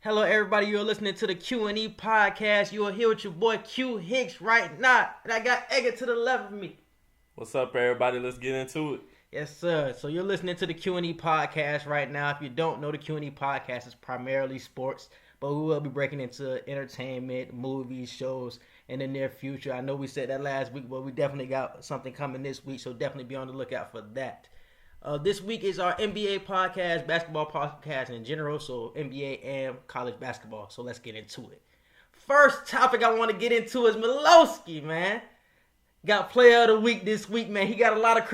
Hello, everybody. You're listening to the Q&E Podcast. You are here with your boy Q Hicks right now. And I got Edgar to the left of me. What's up, everybody? Let's get into it. Yes, sir. So you're listening to the Q&E Podcast right now. If you don't know, the Q&E Podcast is primarily sports, but we will be breaking into entertainment, movies, shows in the near future. I know we said that last week, but we definitely got something coming this week, so definitely be on the lookout for that. This week is our NBA podcast, basketball podcast in general, so NBA and college basketball. So let's get into it. First topic I want to get into is Milowski, man. Got player of the week this week, man. He got a lot of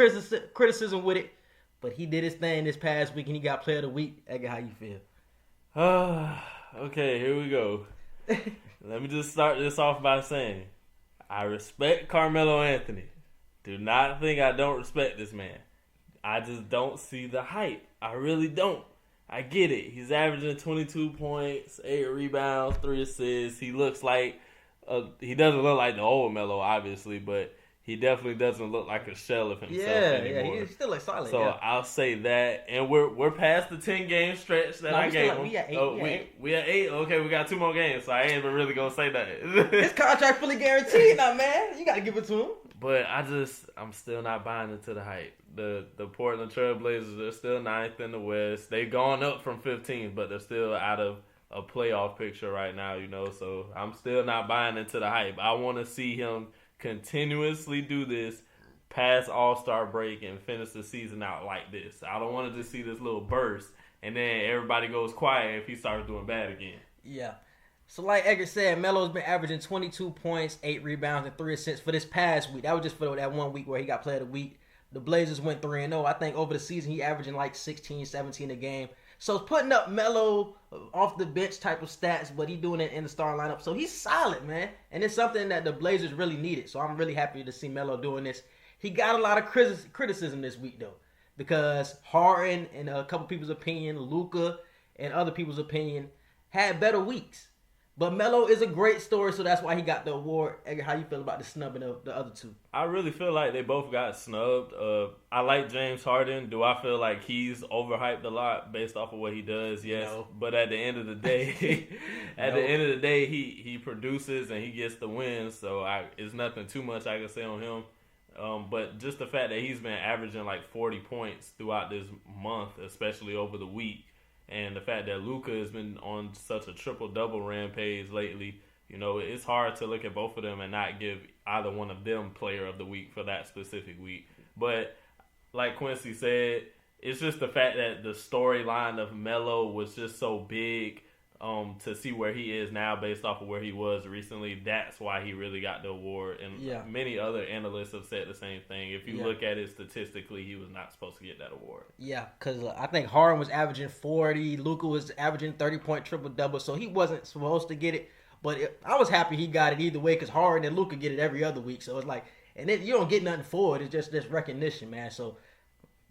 criticism with it, but he did his thing this past week and he got player of the week. Edgar, how you feel? Okay, here we go. Let me just start this off by saying, I respect Carmelo Anthony. Do not think I don't respect this man. I just don't see the hype. I really don't. I get it. He's averaging 22 points, 8 rebounds, 3 assists. He looks like, he doesn't look like the old Melo, obviously, but he definitely doesn't look like a shell of himself anymore. Yeah, he's still like solid. So I'll say that, and we're past the 10-game stretch that I gave him. We at 8. We at 8. Okay, we got 2 more games, so I ain't even really gonna say that. His contract fully guaranteed now, man. You gotta give it to him. But I'm still not buying into the hype. The Portland Trailblazers are still 9th in the West. They've gone up from 15th, but they're still out of a playoff picture right now, so I'm still not buying into the hype. I want to see him continuously do this past All-Star break and finish the season out like this. I don't want to just see this little burst and then everybody goes quiet if he starts doing bad again. Yeah. So like Edgar said, Melo's been averaging 22 points, 8 rebounds, and 3 assists for this past week. That was just for that 1 week where he got player of the week. The Blazers went 3-0. I think over the season he averaging like 16, 17 a game. So it's putting up Melo off the bench type of stats, but he doing it in the starting lineup. So he's solid, man. And it's something that the Blazers really needed. So I'm really happy to see Melo doing this. He got a lot of criticism this week, though, because Harden, in a couple people's opinion, Luka, and other people's opinion, had better weeks. But Melo is a great story, so that's why he got the award. Edgar, how you feel about the snubbing of the other two? I really feel like they both got snubbed. I like James Harden. Do I feel like he's overhyped a lot based off of what he does? Yes. No. But at the end of the day, he produces and he gets the wins. So it's nothing too much I can say on him. But just the fact that he's been averaging like 40 points throughout this month, especially over the week, and the fact that Luka has been on such a triple-double rampage lately, it's hard to look at both of them and not give either one of them player of the week for that specific week. But like Quincy said, it's just the fact that the storyline of Melo was just so big to see where he is now based off of where he was recently. That's why he really got the award. And many other analysts have said the same thing. If you look at it statistically, he was not supposed to get that award. Yeah, because I think Harden was averaging 40. Luka was averaging 30-point triple-double, so he wasn't supposed to get it. But I was happy he got it either way because Harden and Luka get it every other week. So it's like, and then you don't get nothing for it. It's just this recognition, man. So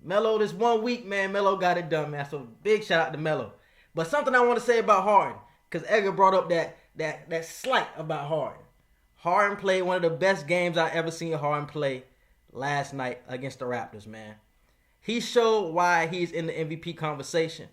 Melo, this 1 week, man, Melo got it done, man. So big shout out to Melo. But something I want to say about Harden, because Edgar brought up that slight about Harden. Harden played one of the best games I ever seen Harden play last night against the Raptors, man. He showed why he's in the MVP conversation.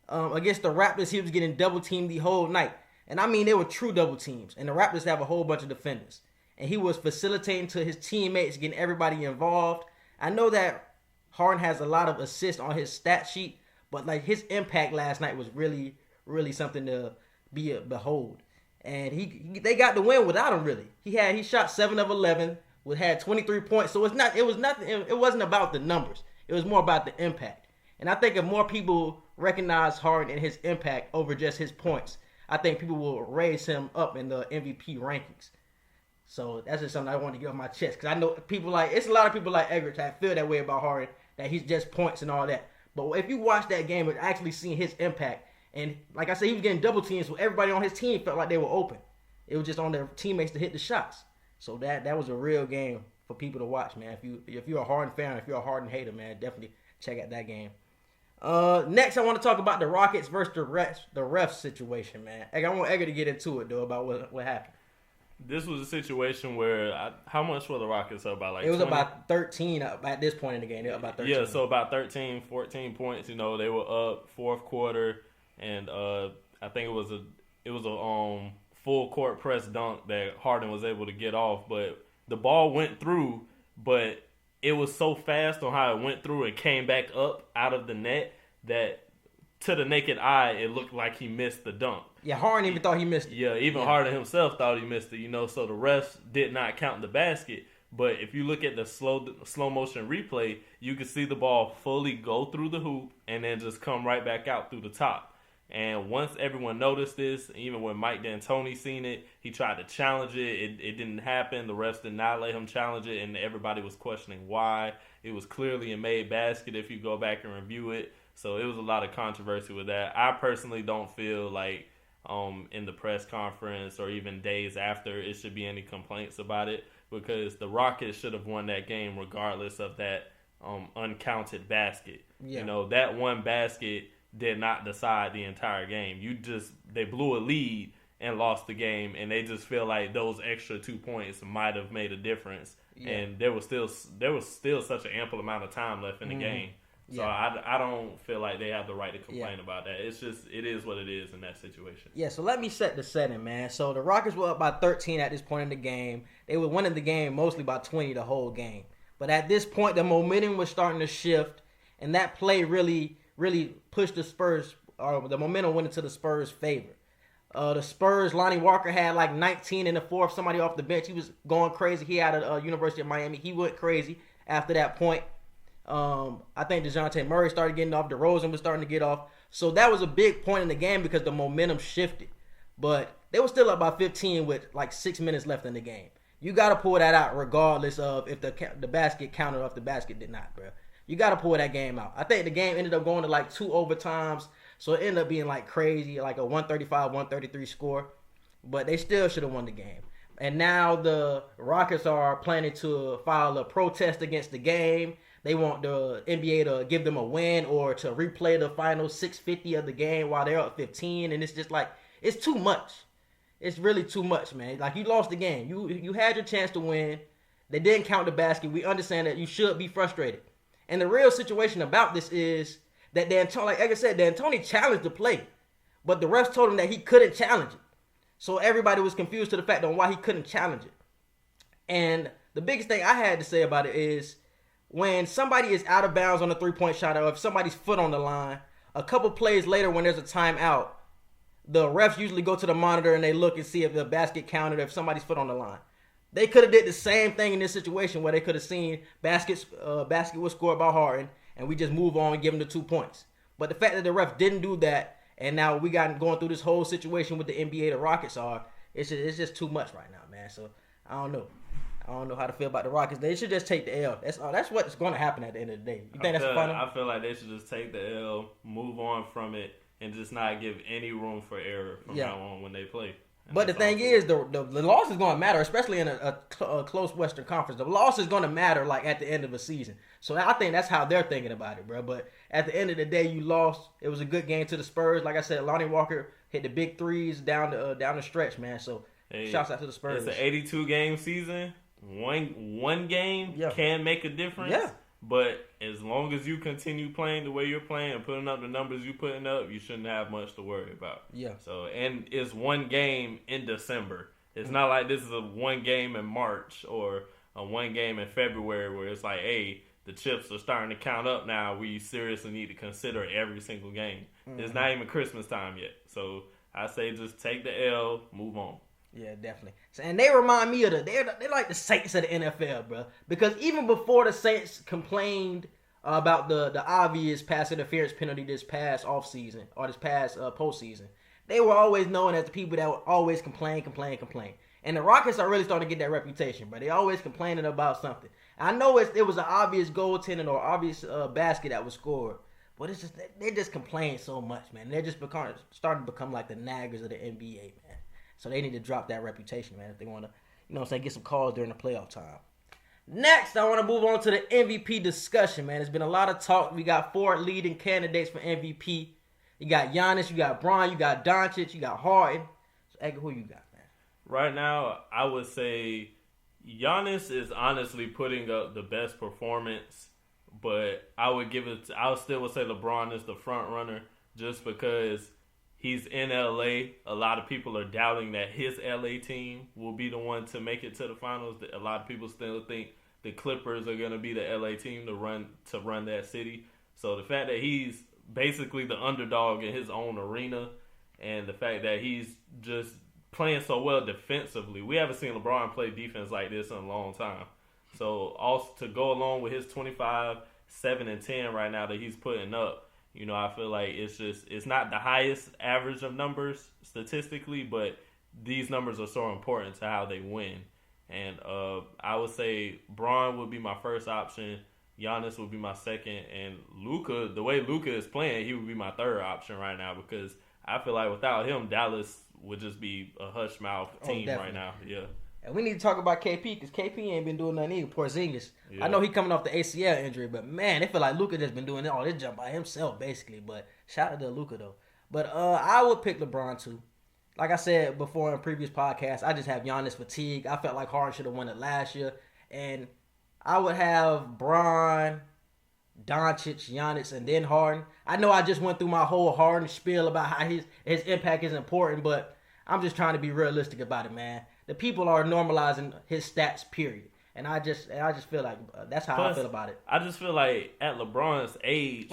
Against the Raptors, he was getting double-teamed the whole night. And I mean, they were true double teams. And the Raptors have a whole bunch of defenders. And he was facilitating to his teammates, getting everybody involved. I know that Harden has a lot of assists on his stat sheet, but like his impact last night was really, really something to behold. And they got the win without him, really. He shot 7 of 11, had 23 points. So it wasn't about the numbers. It was more about the impact. And I think if more people recognize Harden and his impact over just his points, I think people will raise him up in the MVP rankings. So that's just something I want to get off my chest. Because I know it's a lot of people like Edgar that feel that way about Harden, that he's just points and all that. But if you watch that game and actually seeing his impact, and like I said, he was getting double teams, so everybody on his team felt like they were open. It was just on their teammates to hit the shots. So that was a real game for people to watch, man. If you're a Harden fan, if you're a Harden hater, man, definitely check out that game. Next, I want to talk about the Rockets versus the refs situation, man. I want Edgar to get into it, though, about what happened. This was a situation where how much were the Rockets up by? Like it was 20? about 13 at this point in the game. They were about 13. Yeah, so about 13, 14 points. They were up fourth quarter, and I think it was a full court press dunk that Harden was able to get off, but the ball went through, but it was so fast on how it went through and came back up out of the net that to the naked eye, it looked like he missed the dunk. Yeah, Harden even thought he missed it. Yeah, even Harden himself thought he missed it, so the refs did not count the basket. But if you look at the slow motion replay, you can see the ball fully go through the hoop and then just come right back out through the top. And once everyone noticed this, even when Mike D'Antoni seen it, he tried to challenge it. It didn't happen. The refs did not let him challenge it, and everybody was questioning why. It was clearly a made basket if you go back and review it. So it was a lot of controversy with that. I personally don't feel like in the press conference or even days after it should be any complaints about it, because the Rockets should have won that game regardless of that uncounted basket. Yeah. That one basket did not decide the entire game. They blew a lead and lost the game, and they just feel like those extra 2 points might have made a difference. Yeah. And there was still such an ample amount of time left in the game. So I don't feel like they have the right to complain about that. It's just, it is what it is in that situation. Yeah, so let me set the setting, man. So the Rockets were up by 13 at this point in the game. They were winning the game mostly by 20 the whole game. But at this point, the momentum was starting to shift, and that play really pushed the Spurs, or the momentum went into the Spurs' favor. The Spurs, Lonnie Walker had like 19 in the fourth. Somebody off the bench, he was going crazy. He had a University of Miami. He went crazy after that point. I think DeJounte Murray started getting off. DeRozan was starting to get off. So that was a big point in the game because the momentum shifted. But they were still up by 15 with like 6 minutes left in the game. You got to pull that out regardless of if the basket counted or if the basket did not, bro. You got to pull that game out. I think the game ended up going to like 2 overtimes. So it ended up being like crazy, like a 135-133 score. But they still should have won the game. And now the Rockets are planning to file a protest against the game. They want the NBA to give them a win or to replay the final 650 of the game while they're up 15. And it's just like, it's too much. It's really too much, man. Like, you lost the game. You had your chance to win. They didn't count the basket. We understand that you should be frustrated. And the real situation about this is that like I said, D'Antoni challenged the play. But the refs told him that he couldn't challenge it. So everybody was confused to the fact on why he couldn't challenge it. And the biggest thing I had to say about it is, when somebody is out of bounds on a three-point shot, or if somebody's foot on the line, a couple plays later when there's a timeout, the refs usually go to the monitor and they look and see if the basket counted or if somebody's foot on the line. They could have did the same thing in this situation where they could have seen basket was scored by Harden and we just move on and give them the 2 points. But the fact that the refs didn't do that, and now we got going through this whole situation with the NBA, the Rockets are, it's just too much right now, man. So I don't know how to feel about the Rockets. They should just take the L. That's what's going to happen at the end of the day. You think that's funny? I feel like they should just take the L, move on from it, and just not give any room for error from now on when they play. And but the thing is, the loss is going to matter, especially in a close Western Conference. The loss is going to matter like at the end of a season. So I think that's how they're thinking about it, bro. But at the end of the day, you lost. It was a good game to the Spurs. Like I said, Lonnie Walker hit the big threes down the stretch, man. So shouts out to the Spurs. It's an 82-game season. One game can make a difference. Yeah. But as long as you continue playing the way you're playing and putting up the numbers you're putting up, you shouldn't have much to worry about. Yeah. So, and it's one game in December. It's not like this is a one game in March or a one game in February where it's like, hey, the chips are starting to count up now. We seriously need to consider every single game. It's not even Christmas time yet. So I say just take the L, move on. Yeah, definitely. And they remind me of they're like the Saints of the NFL, bro. Because even before the Saints complained about the obvious pass interference penalty this past offseason or this past postseason, they were always known as the people that would always complain. And the Rockets are really starting to get that reputation, bro. They always complaining about something. I know it was an obvious goaltending or obvious basket that was scored, but it's just they just complain so much, man. They're just starting to become like the naggers of the NBA, man. So they need to drop that reputation, man, if they want to, get some calls during the playoff time. Next, I want to move on to the MVP discussion, man. There's been a lot of talk. We got 4 leading candidates for MVP. You got Giannis, you got Bron, you got Doncic, you got Harden. So, Edgar, who you got, man? Right now, I would say Giannis is honestly putting up the best performance, but I still would say LeBron is the front runner just because He's in LA. A lot of people are doubting that his LA team will be the one to make it to the finals. A lot of people still think the Clippers are going to be the LA team to run that city. So the fact that he's basically the underdog in his own arena, and the fact that he's just playing so well defensively. We haven't seen LeBron play defense like this in a long time. So also to go along with his 25, 7, and 10 right now that he's putting up, you know, I feel like it's not the highest average of numbers statistically, but these numbers are so important to how they win. And I would say Bron would be my first option. Giannis would be my second. And Luka, the way Luka is playing, he would be my third option right now, because I feel like without him, Dallas would just be a hush mouth team right now. Yeah. And we need to talk about KP, because KP ain't been doing nothing either. Porzingis. Yeah. I know he coming off the ACL injury, but man, it feel like Luka just been doing all this jump by himself, basically. But shout out to Luka, though. But I would pick LeBron, too. Like I said before in previous podcasts, I just have Giannis fatigue. I felt like Harden should have won it last year. And I would have Bron, Doncic, Giannis, and then Harden. I know I just went through my whole Harden spiel about how his impact is important, but I'm just trying to be realistic about it, man. The people are normalizing his stats, period. And I just feel like that's how I feel about it. I just feel like at LeBron's age,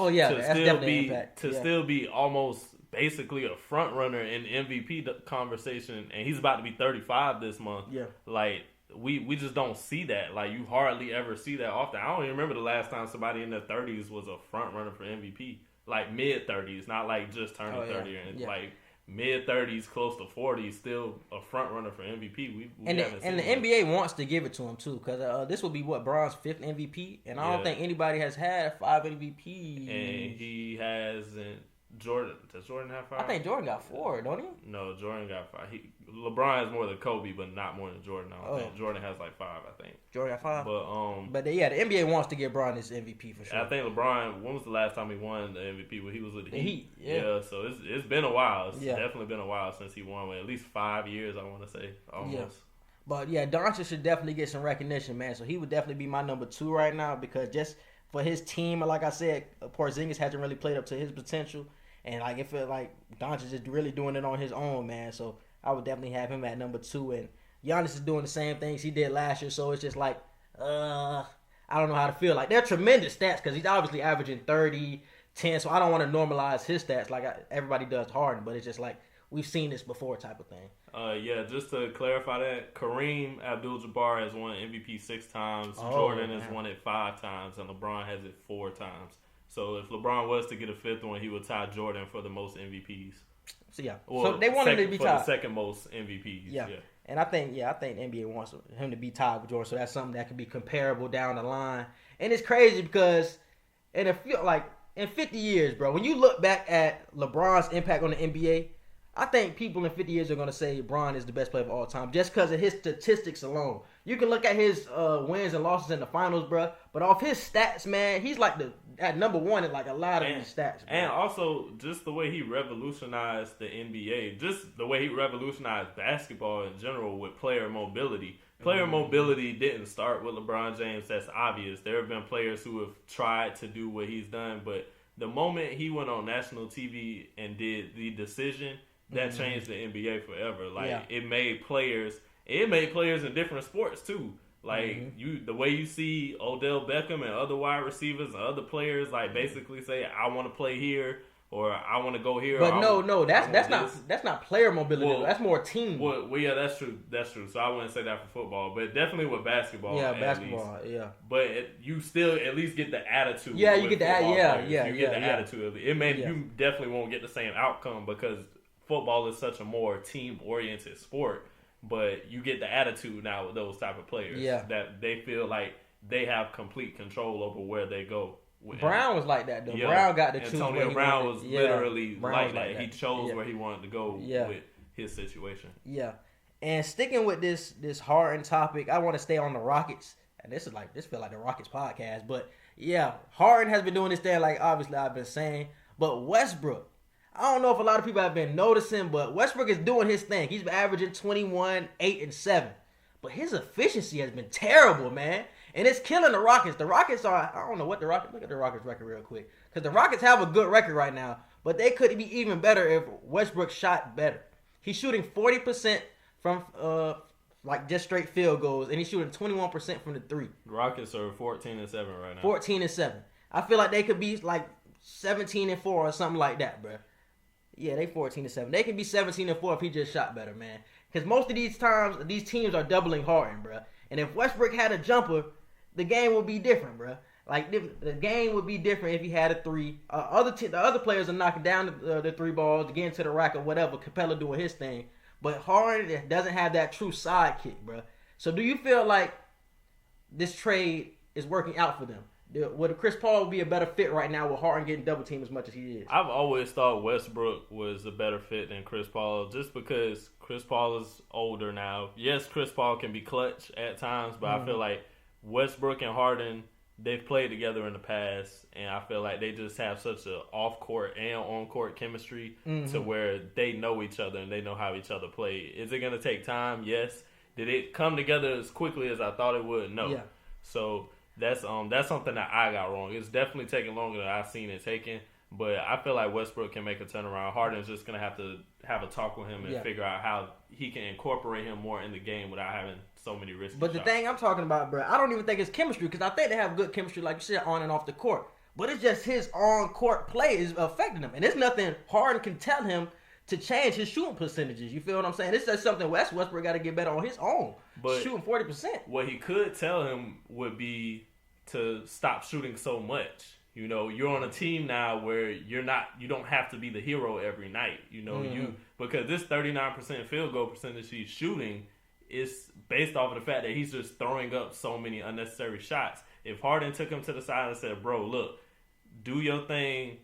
still be almost basically a front runner in the MVP conversation, and he's about to be 35 this month. Yeah, like we just don't see that. Like, you hardly ever see that often. I don't even remember the last time somebody in their 30s was a front runner for MVP. Like mid 30s, not like just turning 30 or anything. Like mid 30s, close to 40s, still a front runner for MVP. We haven't seen the NBA wants to give it to him too, because this will be Bron's 5th MVP, and I don't think anybody has had 5 MVPs. And he hasn't. Does Jordan have 5? I think Jordan got 4, don't he? No, Jordan got 5. LeBron has more than Kobe, but not more than Jordan. I don't think Jordan has like 5. I think Jordan got 5. But the NBA wants to give Bron his MVP for sure. I think LeBron. When was the last time he won the MVP? When he was with the Heat. Yeah. So it's been a while. It's definitely been a while since he won. At least 5 years, I want to say, almost. Yeah. But yeah, Doncic should definitely get some recognition, man. So he would definitely be my number 2 right now, because just for his team, like I said, Porzingis hasn't really played up to his potential. And like, it felt like Doncic is really doing it on his own, man. So I would definitely have him at number 2. And Giannis is doing the same things he did last year. So it's just like, I don't know how to feel. Like, they're tremendous stats, because he's obviously averaging 30, 10. So I don't want to normalize his stats like everybody does Harden. But it's just like, we've seen this before type of thing. Just to clarify that, Kareem Abdul-Jabbar has won MVP 6 times. Jordan has won it 5 times. And LeBron has it 4 times. So if LeBron was to get a 5th one, he would tie Jordan for the most MVPs. So so they want him to be tied for the second most MVPs. Yeah. And I think the NBA wants him to be tied with Jordan. So that's something that can be comparable down the line. And it's crazy because in 50 years, bro, when you look back at LeBron's impact on the NBA, I think people in 50 years are going to say LeBron is the best player of all time just because of his statistics alone. You can look at his wins and losses in the finals, bro, but off his stats, man, he's like at number 1 in like a lot of these stats, bro. And also, just the way he revolutionized the NBA, just the way he revolutionized basketball in general with player mobility. Player mobility didn't start with LeBron James. That's obvious. There have been players who have tried to do what he's done, but the moment he went on national TV and did the decision, that changed the NBA forever. Like, it made players in different sports too. Like, the way you see Odell Beckham and other wide receivers and other players like basically say, I want to play here, or I want to go here. But that's not player mobility. Well, that's more team. Well, yeah, that's true. That's true. So I wouldn't say that for football, but definitely with basketball. Yeah, basketball. Least. Yeah. But you still at least get the attitude. Yeah, you get the attitude. It may you definitely won't get the same outcome because football is such a more team-oriented sport, but you get the attitude now with those type of players that they feel like they have complete control over where they go. Brown was like that, though. Yeah. Brown got to choose Antonio where he Brown wanted. was literally like that. He chose where he wanted to go with his situation. Yeah. And sticking with this Harden topic, I want to stay on the Rockets. And this feel like the Rockets podcast, but yeah, Harden has been doing this thing, like obviously I've been saying, but Westbrook, I don't know if a lot of people have been noticing, but Westbrook is doing his thing. He's been averaging 21, 8, and 7. But his efficiency has been terrible, man. And it's killing the Rockets. The Rockets are, I don't know what the Rockets, look at the Rockets record real quick. Because the Rockets have a good record right now. But they could be even better if Westbrook shot better. He's shooting 40% from like just straight field goals, and he's shooting 21% from the three. The Rockets are 14-7 right now. 14-7. I feel like they could be like 17-4 or something like that, bro. Yeah, they 14-7. They can be 17-4 if he just shot better, man. Because most of these times, these teams are doubling Harden, bro. And if Westbrook had a jumper, the game would be different, bro. Like the game would be different if he had a three. The other players are knocking down the three balls to get into the rack or whatever. Capella doing his thing, but Harden doesn't have that true sidekick, bro. So do you feel like this trade is working out for them? Would Chris Paul be a better fit right now with Harden getting double teamed as much as he is? I've always thought Westbrook was a better fit than Chris Paul, just because Chris Paul is older now. Yes, Chris Paul can be clutch at times, but I feel like Westbrook and Harden, they've played together in the past, and I feel like they just have such a off-court and on-court chemistry to where they know each other and they know how each other play. Is it going to take time? Yes. Did it come together as quickly as I thought it would? No. Yeah. So that's something that I got wrong. It's definitely taking longer than I've seen it taking, but I feel like Westbrook can make a turnaround. Harden's just going to have to have a talk with him and figure out how he can incorporate him more in the game without having so many risky But the thing I'm talking about, bro, I don't even think it's chemistry, because I think they have good chemistry, like you said, on and off the court. But it's just his on-court play is affecting him. And there's nothing Harden can tell him to change his shooting percentages. You feel what I'm saying? It's just something Westbrook got to get better on his own. But shooting 40%. What he could tell him would be to stop shooting so much. You know, you're on a team now where you don't have to be the hero every night. You know, because this 39% field goal percentage he's shooting is based off of the fact that he's just throwing up so many unnecessary shots. If Harden took him to the side and said, "Bro, look, do your thing,"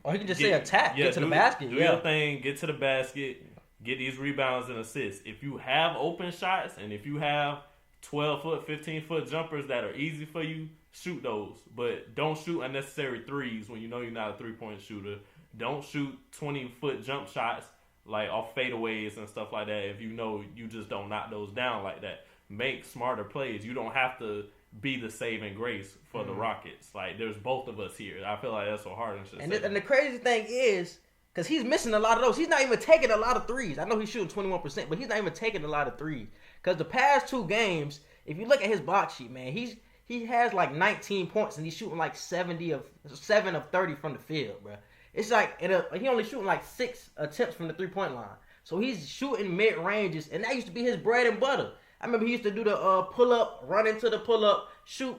or he can just say attack, get to the basket. Do your thing, get to the basket, get these rebounds and assists. If you have open shots and if you have 12-foot, 15-foot jumpers that are easy for you, shoot those. But don't shoot unnecessary threes when you know you're not a three-point shooter. Don't shoot 20-foot jump shots like off fadeaways and stuff like that if you know you just don't knock those down like that. Make smarter plays. You don't have to be the saving grace for the Rockets. Like, there's both of us here. I feel like that's what Harden should say. And the crazy thing is, because he's missing a lot of those. He's not even taking a lot of threes. I know he's shooting 21%, but he's not even taking a lot of threes. Because the past two games, if you look at his box sheet, man, he has like 19 points and he's shooting like 7 of 30 from the field, bro. It's like he only shooting like 6 attempts from the 3-point line. So he's shooting mid ranges, and that used to be his bread and butter. I remember he used to do the pull up, run into the pull up, shoot.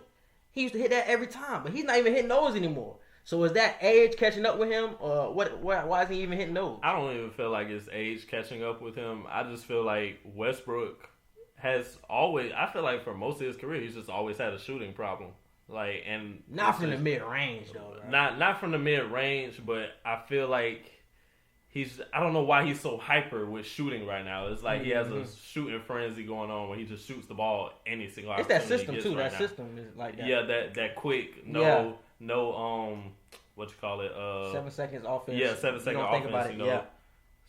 He used to hit that every time, but he's not even hitting those anymore. So is that age catching up with him, or what? Why is he even hitting those? I don't even feel like it's age catching up with him. I just feel like Westbrook has always. I feel like for most of his career, he's just always had a shooting problem. Like, and not from the mid range though. Right? Not from the mid range, but I feel like I don't know why he's so hyper with shooting right now. It's like he has a shooting frenzy going on where he just shoots the ball any single opportunity. It's that system too. That system is like that. Yeah, that quick, what you call it? 7 seconds offense. Yeah, 7 second offense. Think about it. You know? Yeah.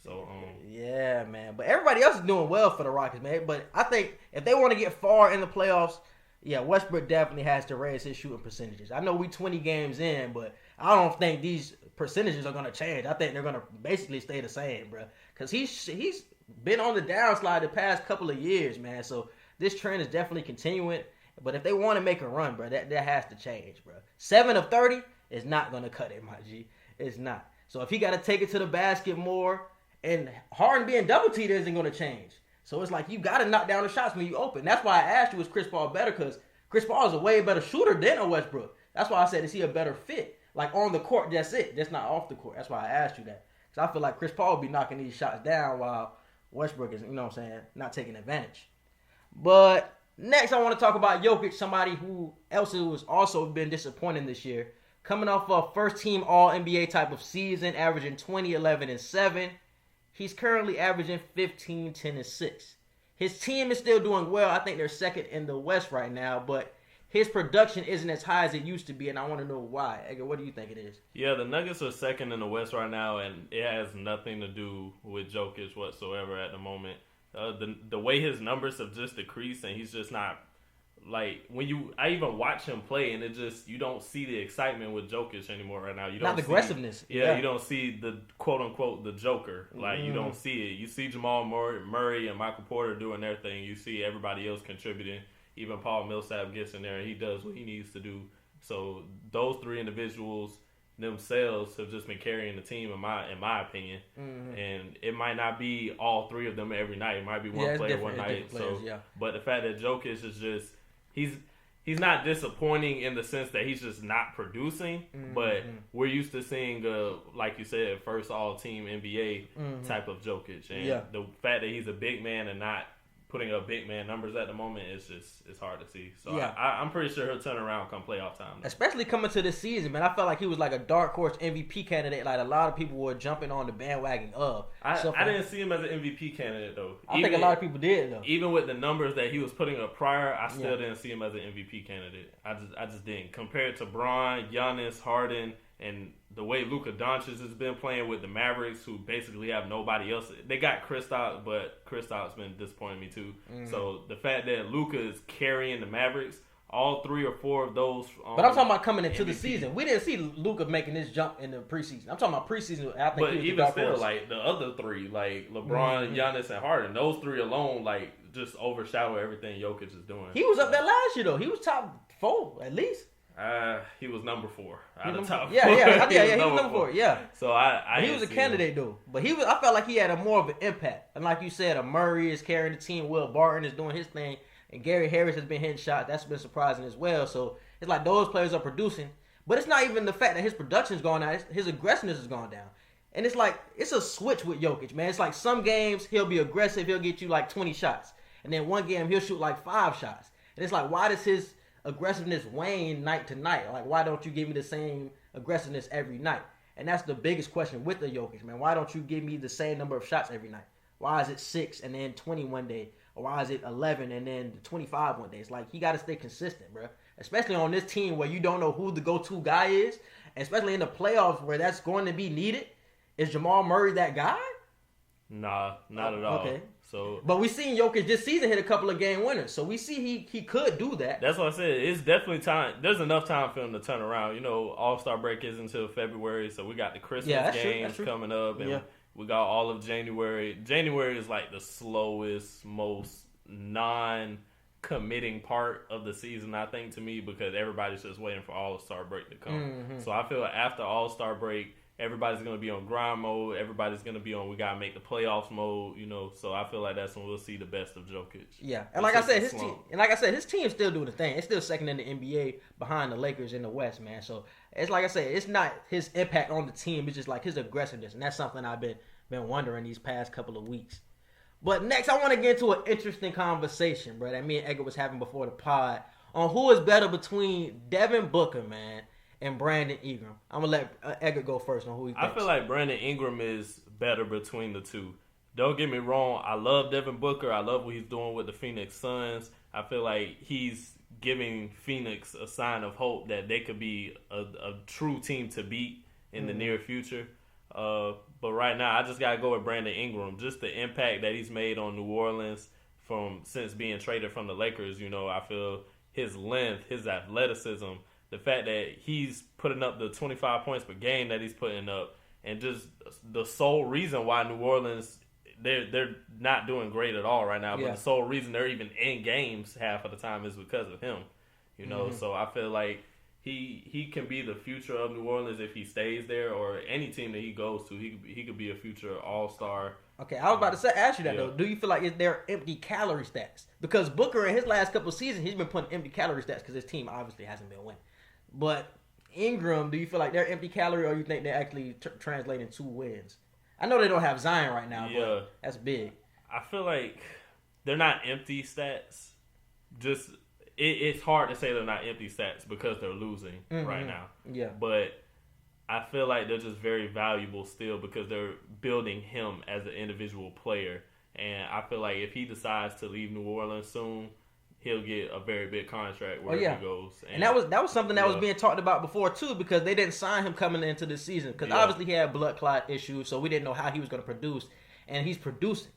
So yeah, man. But everybody else is doing well for the Rockets, man. But I think if they want to get far in the playoffs, yeah, Westbrook definitely has to raise his shooting percentages. I know we 20 games in, but I don't think these percentages are going to change. I think they're going to basically stay the same, bro. Because he's been on the downslide the past couple of years, man. So this trend is definitely continuing. But if they want to make a run, bro, that has to change, bro. 7 of 30 is not going to cut it, my G. It's not. So if he got to take it to the basket more, and Harden being double teamed isn't going to change. So it's like you got to knock down the shots when you open. That's why I asked you, is Chris Paul better? Because Chris Paul is a way better shooter than a Westbrook. That's why I said, is he a better fit? Like on the court, that's it. That's not off the court. That's why I asked you that. Because I feel like Chris Paul will be knocking these shots down while Westbrook is, not taking advantage. But next I want to talk about Jokic, somebody who has also been disappointing this year. Coming off a first-team All-NBA type of season, averaging 20, 11, and 7. He's currently averaging 15, 10, and 6. His team is still doing well. I think they're second in the West right now, but his production isn't as high as it used to be, and I want to know why. Edgar, what do you think it is? Yeah, the Nuggets are second in the West right now, and it has nothing to do with Jokic whatsoever at the moment. The way his numbers have just decreased, and he's just not like I even watch him play, and it just you don't see the excitement with Jokic anymore right now. You don't Not the aggressiveness. Yeah, you don't see the quote unquote the Joker. Like you don't see it. You see Jamal Murray and Michael Porter doing their thing. You see everybody else contributing. Even Paul Millsap gets in there and he does what he needs to do. So those three individuals themselves have just been carrying the team in my opinion. And it might not be all three of them every night. It might be one player one night. But the fact that Jokic is just he's not disappointing in the sense that he's just not producing, but we're used to seeing like you said, first all team NBA type of Jokic. And the fact that he's a big man and not putting up big man numbers at the moment is just it's hard to see. So I'm pretty sure he'll turn around come playoff time. Especially coming to this season, man. I felt like he was like a dark horse MVP candidate. Like a lot of people were jumping on the bandwagon of. I didn't see him as an MVP candidate though. I think a lot of people did though. Even with the numbers that he was putting up prior, I still didn't see him as an MVP candidate. I just didn't. Compared to Bron, Giannis, Harden, and the way Luka Doncic has been playing with the Mavericks, who basically have nobody else. They got Kristaps, but Kristaps been disappointing me too. So the fact that Luka is carrying the Mavericks, all 3 or 4 of those. But I'm talking about coming into the season. We didn't see Luka making this jump in the preseason. I'm talking about preseason. I think but even still, like the other 3, like LeBron, Giannis, and Harden, those 3 alone, like just overshadow everything Jokic is doing. He was up there last year though. He was top 4 at least. He was number 4 out of top 4. Yeah, he was number 4. Yeah. So he was a candidate though, but I felt like he had a more of an impact. And like you said, a Murray is carrying the team. Will Barton is doing his thing, and Gary Harris has been hitting shots. That's been surprising as well. So it's like those players are producing, but it's not even the fact that his production's gone down. His aggressiveness has gone down, and it's like it's a switch with Jokic, man. It's like some games he'll be aggressive, he'll get you like 20 shots, and then one game he'll shoot like 5 shots, and it's like why does his aggressiveness wane night to night? Like, why don't you give me the same aggressiveness every night? And that's the biggest question with the Jokic, man. Why don't you give me the same number of shots every night? Why is it 6 and then 20 one day? Or why is it 11 and then 25 one day? It's like, you got to stay consistent, bro. Especially on this team where you don't know who the go-to guy is. Especially in the playoffs where that's going to be needed. Is Jamal Murray that guy? Nah, not at all. Okay. So, but we seen Jokic this season hit a couple of game winners, so we see he could do that. That's what I said. It's definitely time. There's enough time for him to turn around. You know, All-Star break is until February, so we got the Christmas games coming up, and we got all of January. January is like the slowest, most non-committing part of the season, I think, to me, because everybody's just waiting for All-Star break to come. So I feel after All-Star break, everybody's going to be on grind mode. Everybody's going to be on we got to make the playoffs mode, you know. So I feel like that's when we'll see the best of Jokic. Yeah. And like I said, his team's still doing the thing. It's still second in the NBA behind the Lakers in the West, man. So it's like I said, it's not his impact on the team. It's just like his aggressiveness. And that's something I've been wondering these past couple of weeks. But next, I want to get into an interesting conversation, bro, that me and Edgar was having before the pod on who is better between Devin Booker, man, and Brandon Ingram. I'm going to let Edgar go first on who he thinks. I feel like Brandon Ingram is better between the two. Don't get me wrong. I love Devin Booker. I love what he's doing with the Phoenix Suns. I feel like he's giving Phoenix a sign of hope that they could be a true team to beat in the near future. But right now, I just got to go with Brandon Ingram. Just the impact that he's made on New Orleans since being traded from the Lakers. You know, I feel his length, his athleticism, the fact that he's putting up the 25 points per game that he's putting up, and just the sole reason why New Orleans, they're not doing great at all right now, but the sole reason they're even in games half of the time is because of him. You know, so I feel like he can be the future of New Orleans if he stays there, or any team that he goes to. He could be a future all-star. Okay, I was about to ask you that though. Do you feel like they're empty calorie stats? Because Booker in his last couple of seasons, he's been putting empty calorie stats because his team obviously hasn't been winning. But Ingram, do you feel like they're empty calorie, or you think they're actually translating 2 wins? I know they don't have Zion right now, but that's big. I feel like they're not empty stats. Just it's hard to say they're not empty stats because they're losing right now. Yeah. But I feel like they're just very valuable still because they're building him as an individual player. And I feel like if he decides to leave New Orleans soon, he'll get a very big contract wherever he goes. And that was something that was being talked about before too, because they didn't sign him coming into the season because obviously he had blood clot issues, so we didn't know how he was going to produce, and he's producing.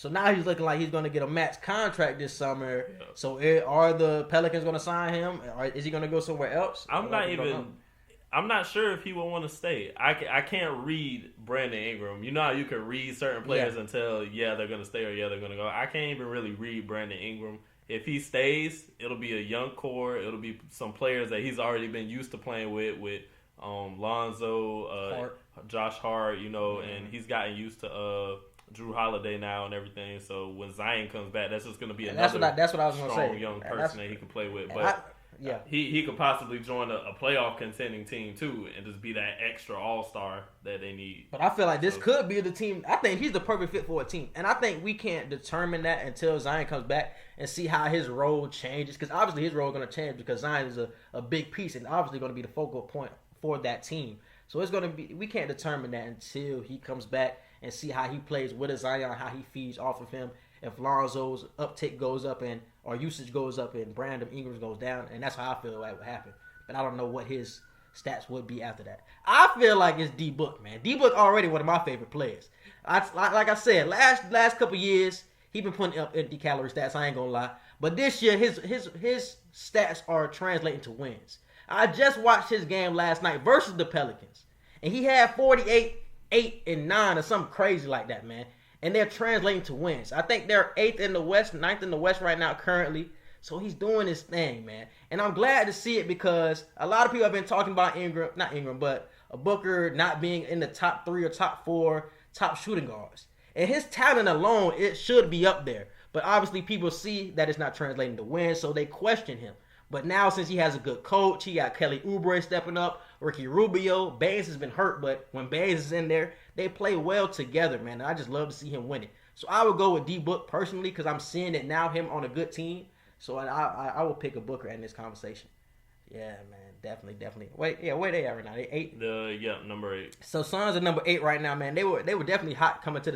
So now he's looking like he's going to get a max contract this summer. Yeah. So are the Pelicans going to sign him? Or is he going to go somewhere else? I'm not sure if he will want to stay. I can't read Brandon Ingram. You know how you can read certain players and tell, they're going to stay or they're going to go. I can't even really read Brandon Ingram. If he stays, it'll be a young core. It'll be some players that he's already been used to playing with Lonzo, Josh Hart, and he's gotten used to Drew Holiday now and everything. So when Zion comes back, that's just going to be another that's what I was gonna strong say. young person that he can play with. But he could possibly join a playoff contending team too and just be that extra all-star that they need. But I feel like this could be the team. I think he's the perfect fit for a team. And I think we can't determine that until Zion comes back and see how his role changes. Because obviously his role is going to change because Zion is a big piece and obviously going to be the focal point for that team. So it's going to be, we can't determine that until he comes back and see how he plays with Zion, how he feeds off of him. If Lonzo's uptick goes up or usage goes up and Brandon Ingram goes down, and that's how I feel like would happen. But I don't know what his stats would be after that. I feel like it's D Book, man. D Book already one of my favorite players. Like I said, last couple years he been putting up empty calorie stats. I ain't gonna lie, but this year his stats are translating to wins. I just watched his game last night versus the Pelicans, and he had 48, 8, and 9 or something crazy like that, man. And they're translating to wins. I think they're 8th in the West, 9th in the West right now currently. So he's doing his thing, man. And I'm glad to see it because a lot of people have been talking about Booker not being in the top 3 or top 4 top shooting guards. And his talent alone, it should be up there. But obviously people see that it's not translating to wins, so they question him. But now since he has a good coach, he got Kelly Oubre stepping up, Ricky Rubio. Baines has been hurt, but when Baines is in there, they play well together, man. And I just love to see him win it. So I would go with D-Book personally because I'm seeing it now, him on a good team. So I will pick a Booker in this conversation. Yeah, man, definitely. Where they at right now? They 8? Number 8. So Suns are number 8 right now, man. They were definitely hot coming into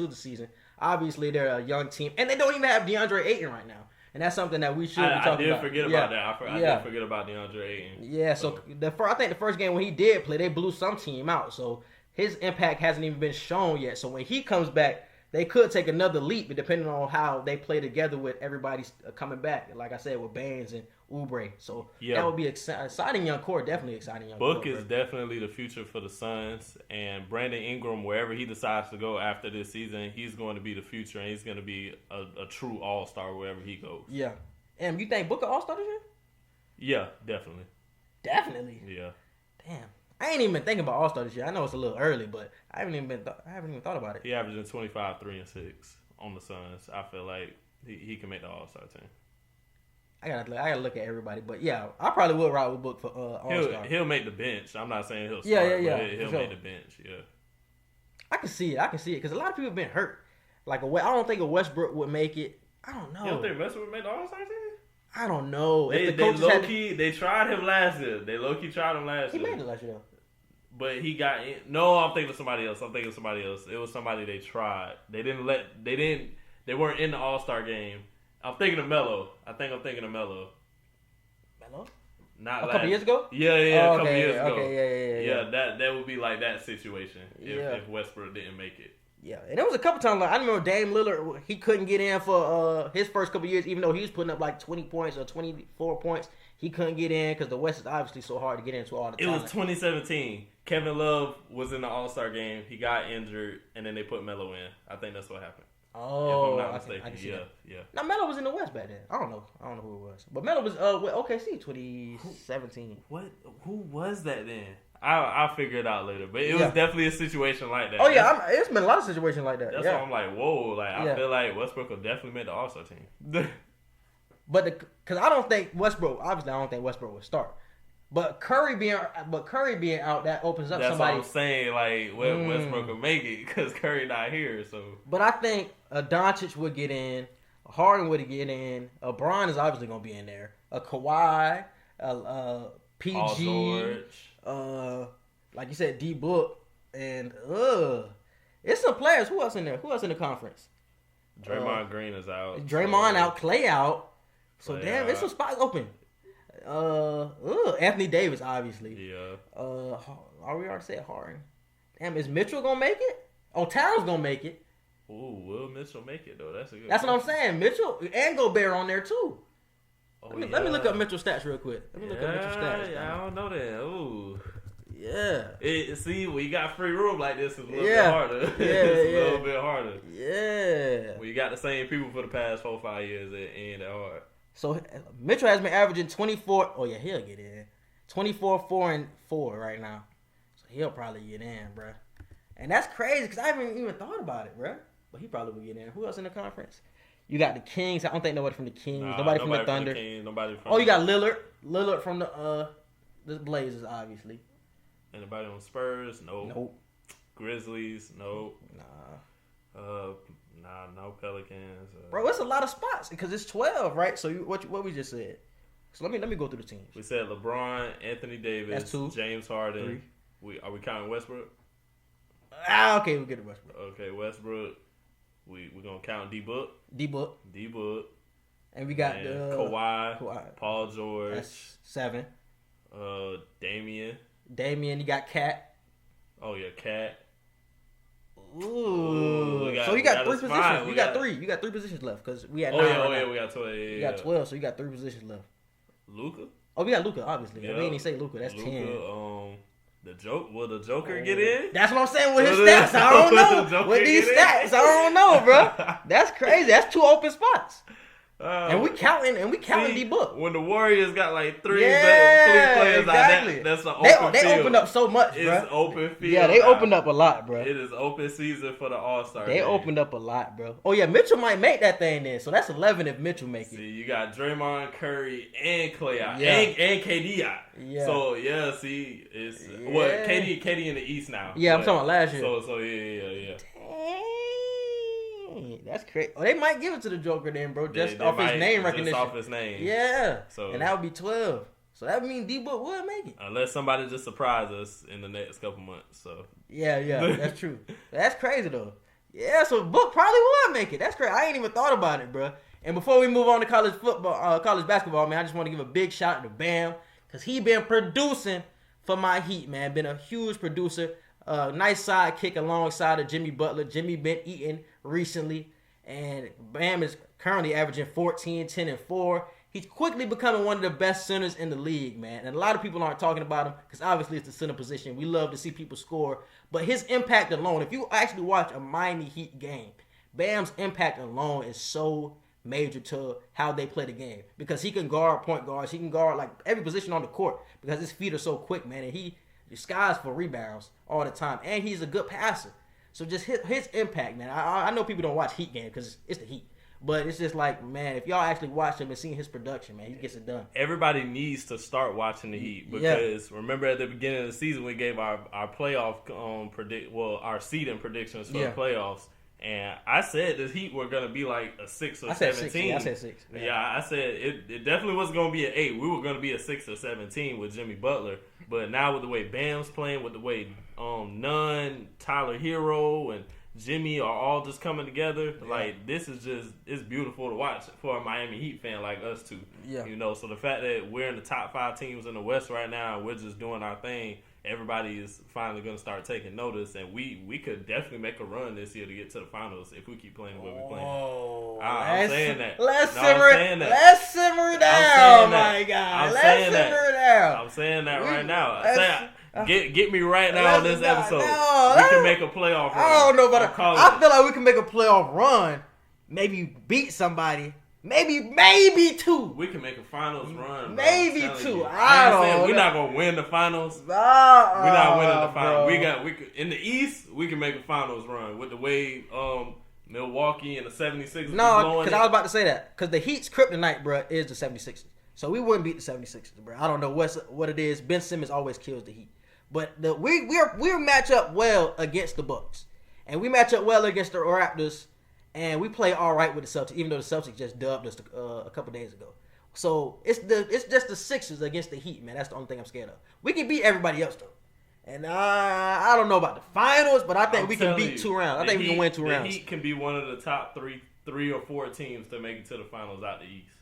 the season. Obviously, they're a young team, and they don't even have DeAndre Ayton right now. And that's something that we should be talking about. I did forget about that. I did forget about DeAndre Ayton. Yeah, so I think the first game when he did play, they blew some team out. So his impact hasn't even been shown yet. So when he comes back, they could take another leap, depending on how they play together with everybody coming back. Like I said, with Baines and Oubre. So that would be exciting young core. Definitely exciting young core. Book is definitely the future for the Suns. And Brandon Ingram, wherever he decides to go after this season, he's going to be the future. And he's going to be a true all-star wherever he goes. Yeah. And you think Booker all-star this year? Yeah, definitely. Definitely? Yeah. Damn. I ain't even been thinking about all-star this year. I know it's a little early, but I haven't even thought about it. He averaging 25, 3, and 6 on the Suns. I feel like he can make the all-star team. I gotta look at everybody, but yeah, I probably will ride with Book for all-star. He'll make the bench. I'm not saying he'll start, but he'll make the bench. Yeah, I can see it because a lot of people have been hurt. Like I don't think a Westbrook would make it. I don't know. You don't think Westbrook would make the all-star team? I don't know. They low-key they tried him last year. They low-key tried him last year. He made it last year though. But he got in. No, I'm thinking of somebody else. It was somebody they tried. They weren't in the All-Star game. I'm thinking of Melo. I'm thinking of Melo. Melo? Not a couple years ago? Yeah, a couple years ago. Okay, yeah. That would be like that situation if Westbrook didn't make it. Yeah, and there was a couple times like I remember Dame Lillard, he couldn't get in for his first couple years, even though he was putting up like 20 points or 24 points. He couldn't get in because the West is obviously so hard to get into all the time. It was 2017. Kevin Love was in the All-Star game. He got injured, and then they put Melo in. I think that's what happened. Oh, if I'm not mistaken. I can see that. Yeah. Now Melo was in the West back then. I don't know who it was, but Melo was with OKC 2017. Who was that then? I'll figure it out later, but it was definitely a situation like that. Oh yeah, it's been a lot of situations like that. That's why I'm like, whoa, I feel like Westbrook will definitely make the All-Star team. But because I don't think Westbrook would start. But Curry being out, that opens up somebody. That's what I'm saying. Like Westbrook will make it because Curry not here. So, but I think Doncic would get in, Harden would get in, Bron is obviously going to be in there, Kawhi, PG, like you said, D Book, and it's some players. Who else in there? Who else in the conference? Draymond Green is out. Draymond out, Clay out. So damn, there's some spots open. Anthony Davis, obviously. Yeah. Are we already said Harden? Damn, is Mitchell gonna make it? Oh, Towns gonna make it. Ooh, will Mitchell make it though? That's a good. That's what I'm saying. Mitchell and Gobert on there too. Let me look up Mitchell's stats real quick. Let me look up Mitchell's stats. I don't know that. Ooh. Yeah. See, when you got free room like this, it's a little bit harder. It's a little bit harder. Yeah. When you got the same people for the past 4 or 5 years, it ain't that hard. So Mitchell has been averaging 24. Oh yeah, he'll get in. 24, 4, and 4 right now. So he'll probably get in, bro. And that's crazy because I haven't even thought about it, bro. But he probably will get in. Who else in the conference? You got the Kings. I don't think nobody from the Kings. Nobody from the Thunder. Nobody from you got Lillard. Lillard from the Blazers, obviously. Anybody on Spurs? Nope. Grizzlies? Nope. No Pelicans. Bro, it's a lot of spots because it's 12, right? So what we just said. So let me go through the teams. We said LeBron, Anthony Davis, That's 2. James Harden. 3. Are we counting Westbrook? Okay, we get to Westbrook. Okay, Westbrook. We're gonna count D-Book. D-Book. And we got Kawhi, Paul George. That's 7. Damian. You got Cat. Oh yeah, Cat. Ooh. So you got 3 positions. You got 3 positions left because we had 9. We got 12. You got 12, so you got 3 positions left. Luka. Oh, we got Luka, obviously. Yep. We didn't even say Luka. That's Luka, 10. Will the Joker get in? That's what I'm saying with his stats. I don't know. With these stats, I don't know, bro. That's crazy. That's 2 open spots. And we counting D-Book. When the Warriors got like 3 players exactly. out, that's an open field. They opened up so much, bro. It's open field. Yeah, they opened up a lot, bro. It is open season for the All-Star They opened up a lot, bro. Oh, yeah, Mitchell might make that thing then. So that's 11 if Mitchell make it. See, you got Draymond, Curry, and Clay out. Yeah. And KD out. Yeah. So, see, it's... What, KD in the East now. Yeah, I'm talking about last year. So yeah. That's crazy. Oh, they might give it to the Joker then, bro. Just off his name recognition. Just off his name. Yeah. So, and that would be 12. So that would mean D-Book would make it. Unless somebody just surprise us in the next couple months. So Yeah, that's true. That's crazy though. Yeah, so Book probably would make it. That's crazy. I ain't even thought about it, bro. And before we move on to college basketball, man, I just want to give a big shout out to Bam because he been producing for my Heat, man. Been a huge producer. Nice sidekick alongside of Jimmy Butler. Jimmy been eating recently. And Bam is currently averaging 14, 10, and 4. He's quickly becoming one of the best centers in the league, man. And a lot of people aren't talking about him because obviously it's the center position. We love to see people score. But his impact alone, if you actually watch a Miami Heat game, Bam's impact alone is so major to how they play the game. Because he can guard point guards. He can guard like every position on the court because his feet are so quick, man. And he skies for rebounds all the time. And he's a good passer. So just his impact, man. I know people don't watch Heat games because it's the Heat. But it's just like, man, if y'all actually watch him and see his production, man, he gets it done. Everybody needs to start watching the Heat because remember at the beginning of the season we gave our playoff our seeding predictions for the playoffs, and I said the Heat were gonna be like a 6 or 17. I said 6. Yeah, I said it definitely wasn't gonna be an 8. We were gonna be a 6 or 17 with Jimmy Butler, but now with the way Bam's playing, with the way Nunn, Tyler Hero, and Jimmy are all just coming together. Yeah. Like, this is it's beautiful to watch for a Miami Heat fan like us too. Yeah. So the fact that we're in the top 5 teams in the West right now, and we're just doing our thing, everybody is finally going to start taking notice, and we could definitely make a run this year to get to the finals if we keep playing the way we're playing. I'm saying that. Let's simmer down, my guy. I'm saying that right now. Get me right now on this episode. We can make a playoff run. I don't know about I feel like we can make a playoff run. Maybe beat somebody. Maybe 2. We can make a finals run. Maybe 2. We're not gonna win the finals. We're not winning the finals. We in the East. We can make a finals run with the way Milwaukee and the 76ers. No, because I was about to say that because the Heat's kryptonite, bro, is the 76ers. So we wouldn't beat the 76ers, bro. I don't know what it is. Ben Simmons always kills the Heat. But we match up well against the Bucks, and we match up well against the Raptors, and we play all right with the Celtics, even though the Celtics just dubbed us a couple days ago. So it's just the Sixers against the Heat, man. That's the only thing I'm scared of. We can beat everybody else though, and I don't know about the finals, but I think we can beat 2 rounds. I think we can win 2 rounds. The Heat can be one of the top 3 or 4 teams to make it to the finals out the East.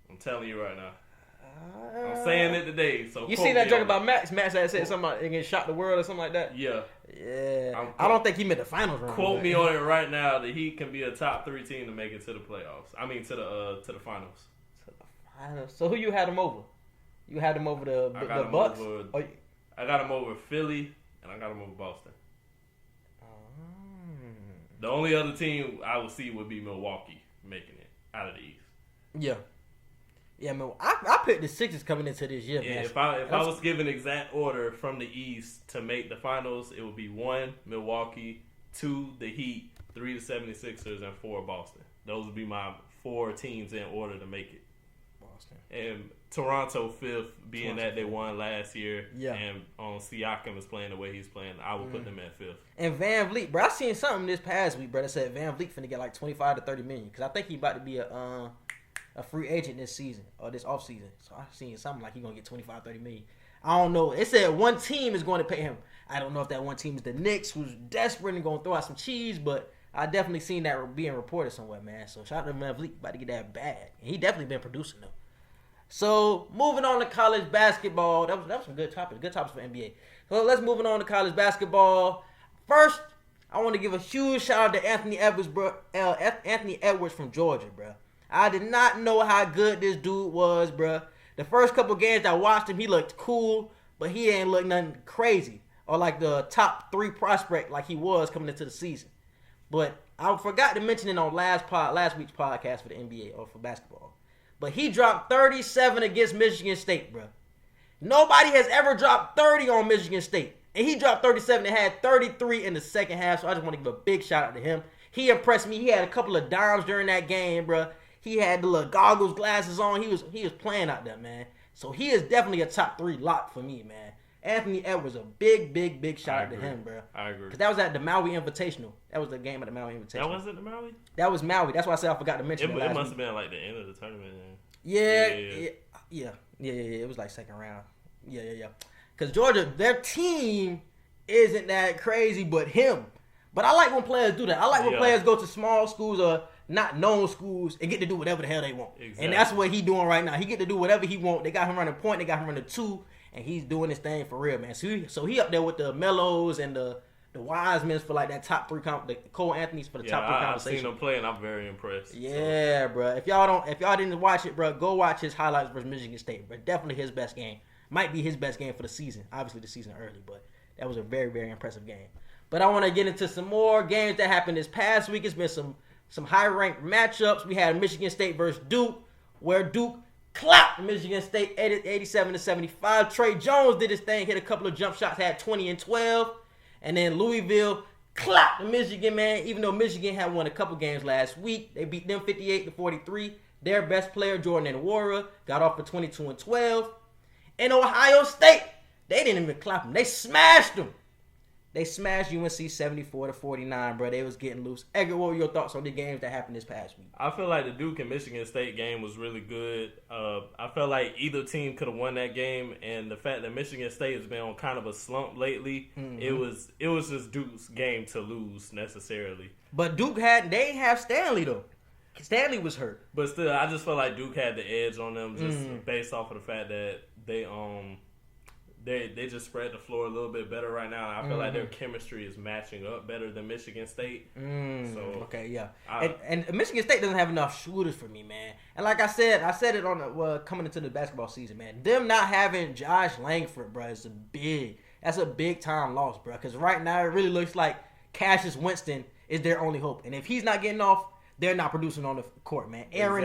I'm telling you right now. I'm saying it today. So you see that joke about Max? Max had said something about getting shot the world or something like that. Yeah. Yeah. I don't think he made the finals run. Quote me on it right now. The Heat can be a top 3 team to make it to the playoffs. I mean, to the finals. To the finals. So who you had him over? You had him over the Bucks? I got him over Philly, and I got him over Boston. The only other team I would see would be Milwaukee making it out of the East. Yeah. Yeah, man. I picked the Sixers coming into this year, man. If I was given exact order from the East to make the finals, it would be 1, Milwaukee, 2, the Heat, 3, the 76ers, and 4, Boston. Those would be my 4 teams in order to make it. Boston. And Toronto 5th, being that they won last year. Yeah. And Siakam is playing the way he's playing, I would put them at 5th. And Van Vliet, bro, I seen something this past week, bro, that said Van Vliet finna get like 25 to 30 million. Because I think he about to be a free agent this season or this offseason. So I seen something like he gonna get 25, 30 million. I don't know. It said one team is going to pay him. I don't know if that one team is the Knicks, who's desperate and gonna throw out some cheese, but I definitely seen that being reported somewhere, man. So shout out to Van Vliet, about to get that bag. And he definitely been producing though. So moving on to college basketball. That was some good topics. Good topics for NBA. So let's move on to college basketball. First, I want to give a huge shout out to Anthony Edwards, bro. Anthony Edwards from Georgia, bro. I did not know how good this dude was, bro. The first couple games I watched him, he looked cool, but he ain't look nothing crazy or like the top 3 prospect like he was coming into the season. But I forgot to mention it on last week's podcast for the NBA or for basketball. But he dropped 37 against Michigan State, bro. Nobody has ever dropped 30 on Michigan State. And he dropped 37 and had 33 in the second half. So I just want to give a big shout out to him. He impressed me. He had a couple of dimes during that game, bro. He had the little goggles, glasses on. He was playing out there, man. So he is definitely a top 3 lock for me, man. Anthony Edwards, a big shout out to him, bro. I agree. Because that was at the Maui Invitational. That was the game at the Maui Invitational. That wasn't the Maui? That was Maui. That's why I said I forgot to mention it. It must have been like the end of the tournament. Yeah. It was like second round. Yeah. Because Georgia, their team isn't that crazy, but him. But I like when players do that. I like when players go to small schools or not known schools and get to do whatever the hell they want. Exactly. And that's what he doing right now. He get to do whatever he want. They got him running point. They got him running 2. And he's doing his thing for real, man. So he up there with the Melos and the Wisemans for like that top 3 the Cole Anthony's for the top 3 conversation. I've seen him play and I'm very impressed. Yeah, so. Bro. If y'all didn't watch it, bro, go watch his highlights versus Michigan State, bro. Definitely his best game. Might be his best game for the season. Obviously the season early, but that was a very, very impressive game. But I want to get into some more games that happened this past week. It's been some high-ranked matchups. We had Michigan State versus Duke, where Duke clapped Michigan State 87-75. Trey Jones did his thing, hit a couple of jump shots, had 20 and 12. And then Louisville clapped Michigan, man. Even though Michigan had won a couple games last week, they beat them 58-43. Their best player, Jordan Nwora, got off for 22 and 12. And Ohio State, they didn't even clap them. They smashed them. They smashed UNC 74-49, bro. They was getting loose. Edgar, what were your thoughts on the games that happened this past week? I feel like the Duke and Michigan State game was really good. I felt like either team could have won that game, and the fact that Michigan State has been on kind of a slump lately, it was just Duke's game to lose necessarily. But Duke they didn't have Stanley though. Stanley was hurt. But still, I just felt like Duke had the edge on them just based off of the fact that they just spread the floor a little bit better right now. I feel like their chemistry is matching up better than Michigan State. So okay, yeah. And Michigan State doesn't have enough shooters for me, man. And like I said it on coming into the basketball season, man. Them not having Josh Langford, bro, that's a big time loss, bro. Because right now it really looks like Cassius Winston is their only hope. And if he's not getting off, they're not producing on the court, man. Aaron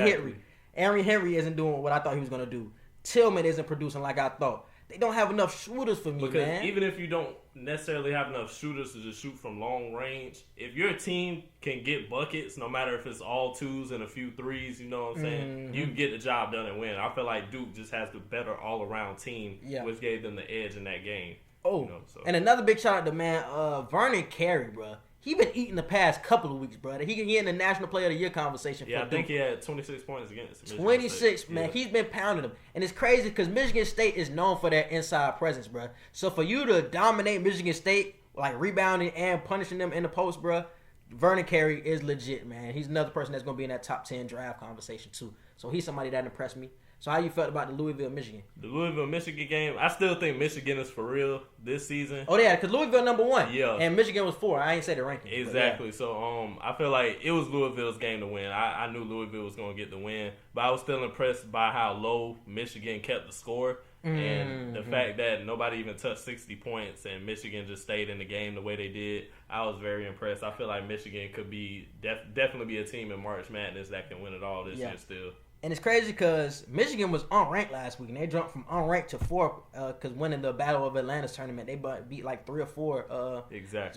Henry isn't doing what I thought he was gonna do. Tillman isn't producing like I thought. They don't have enough shooters for me, man. Even if you don't necessarily have enough shooters to just shoot from long range, if your team can get buckets, no matter if it's all 2s and a few 3s, you know what I'm saying? You can get the job done and win. I feel like Duke just has the better all-around team, which gave them the edge in that game. Oh, and another big shout out to, man, Vernon Carey, bro. He been eating the past couple of weeks, brother. He in the National Player of the Year conversation. Yeah, I think he had 26 points against Michigan 26, State. man. Yeah. He's been pounding them. And it's crazy because Michigan State is known for their inside presence, bro. So for you to dominate Michigan State, like rebounding and punishing them in the post, bro, Vernon Carey is legit, man. He's another person that's going to be in that top 10 draft conversation, too. So he's somebody that impressed me. So how you felt about the Louisville, Michigan? The Louisville, Michigan game, I still think Michigan is for real this season. Oh, yeah, because Louisville #1. Yeah. And Michigan was 4. I ain't say the ranking. Exactly. Yeah. So I feel like it was Louisville's game to win. I knew Louisville was going to get the win, but I was still impressed by how low Michigan kept the score. And the fact that nobody even touched 60 points and Michigan just stayed in the game the way they did, I was very impressed. I feel like Michigan could be definitely be a team in March Madness that can win it all this year still. And it's crazy because Michigan was unranked last week, and they jumped from unranked to 4 because winning the Battle of Atlantis tournament, they beat like 3 or 4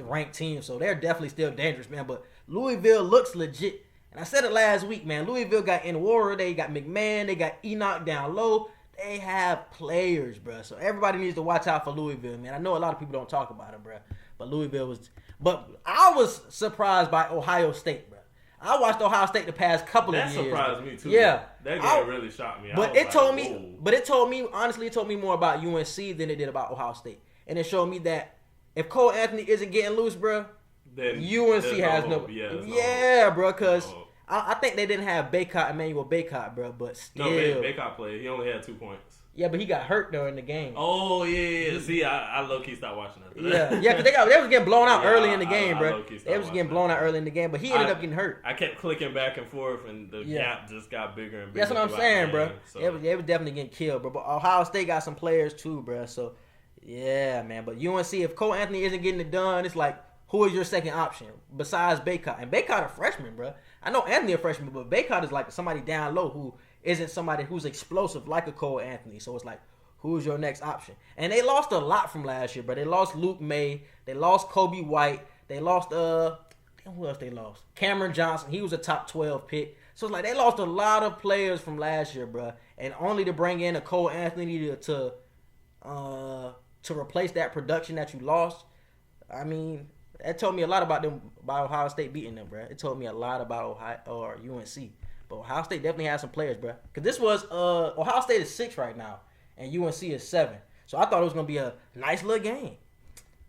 ranked teams. So they're definitely still dangerous, man. But Louisville looks legit. And I said it last week, man. Louisville got N-Warrior, they got McMahon, they got Enoch down low. They have players, bro. So everybody needs to watch out for Louisville, man. I know a lot of people don't talk about it, bro. But Louisville was... But I was surprised by Ohio State, bro. I watched Ohio State the past couple of years. That surprised me, too. Yeah. That game really shocked me. But it told me, honestly, it told me more about UNC than it did about Ohio State. And it showed me that if Cole Anthony isn't getting loose, bro, then UNC has no... Yeah, bro, because... I think they didn't have Emmanuel Baycott, bro, but still. No, Baycott played. He only had 2 points. Yeah, but he got hurt during the game. Oh, yeah. See, I low-key stopped watching that. Yeah, because they was getting blown out early in the game, bro. They was getting blown out early in the game, but he ended up getting hurt. I kept clicking back and forth, and the gap just got bigger and bigger. That's what I'm saying, bro. So. They was definitely getting killed, bro. But Ohio State got some players, too, bro. So, yeah, man. But UNC, if Cole Anthony isn't getting it done, it's like, who is your second option besides Baycott? And Baycott a freshman, bro. I know Anthony a freshman, but Baycott is like somebody down low who isn't somebody who's explosive like a Cole Anthony. So it's like, who's your next option? And they lost a lot from last year, bro. They lost Luke May. They lost Kobe White. They lost, who else they lost? Cameron Johnson. He was a top 12 pick. So it's like they lost a lot of players from last year, bro. And only to bring in a Cole Anthony to replace that production that you lost. I mean... That told me a lot about Ohio State beating them, bro. It told me a lot about UNC. But Ohio State definitely has some players, bro. Because this was, Ohio State is 6 right now, and UNC is 7. So I thought it was going to be a nice little game.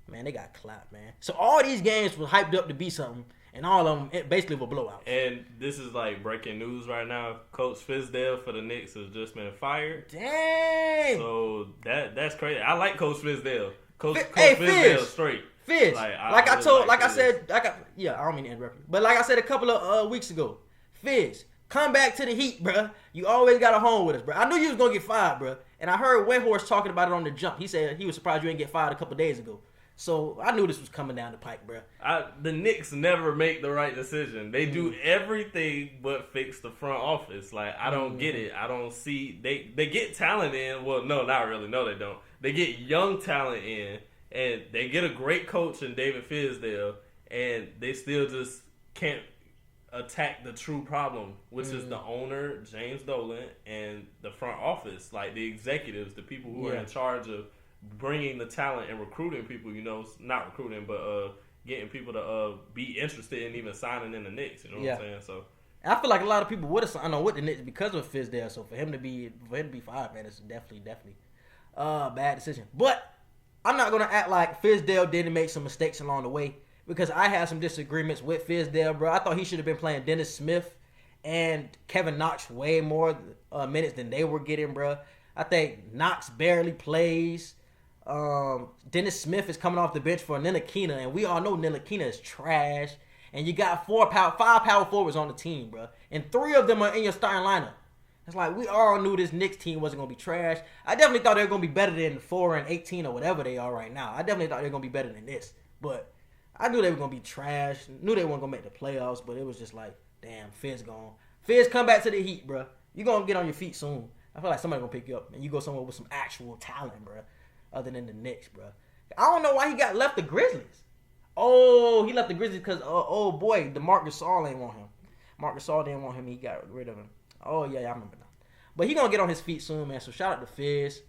Man, they got clapped, man. So all these games were hyped up to be something, and all of them basically were blowouts. And this is like breaking news right now. Coach Fizdale for the Knicks has just been fired. Dang! So that's crazy. I like Coach Fizdale. Coach Fizdale straight. Fizz, I don't mean to interrupt you, but like I said a couple of weeks ago, Fizz, come back to the Heat, bro. You always got a home with us, bro. I knew you was gonna get fired, bro, and I heard Windhorst talking about it on the jump. He said he was surprised you didn't get fired a couple days ago. So I knew this was coming down the pike, bro. The Knicks never make the right decision. They do everything but fix the front office. Like, I don't get it. I don't see they get talent in. Well, no, not really. No, they don't. They get young talent in. And they get a great coach in David Fizdale, and they still just can't attack the true problem, which is the owner, James Dolan, and the front office, like the executives, the people who are in charge of bringing the talent and recruiting people, not recruiting, but getting people to be interested in even signing in the Knicks, you know what I'm saying? So I feel like a lot of people would have signed with the Knicks because of Fizdale, so for him to be fired, man, it's definitely a bad decision. But I'm not going to act like Fizdale didn't make some mistakes along the way because I had some disagreements with Fizdale, bro. I thought he should have been playing Dennis Smith and Kevin Knox way more minutes than they were getting, bro. I think Knox barely plays. Dennis Smith is coming off the bench for Ntilikina, and we all know Ntilikina is trash. And you got 5 power forwards on the team, bro. And 3 of them are in your starting lineup. It's like we all knew this Knicks team wasn't going to be trash. I definitely thought they were going to be better than 4-18 or whatever they are right now. I definitely thought they were going to be better than this. But I knew they were going to be trash. Knew they weren't going to make the playoffs, but it was just like, damn, Fizz gone. Fizz, come back to the Heat, bro. You're going to get on your feet soon. I feel like somebody's going to pick you up, and you go somewhere with some actual talent, bro, other than the Knicks, bro. I don't know why he got left the Grizzlies. Oh, he left the Grizzlies because, oh boy, the Marc Gasol ain't want him. Marc Gasol didn't want him. He got rid of him. Oh, yeah, I remember now. But he gonna get on his feet soon, man. So shout out to Fizz.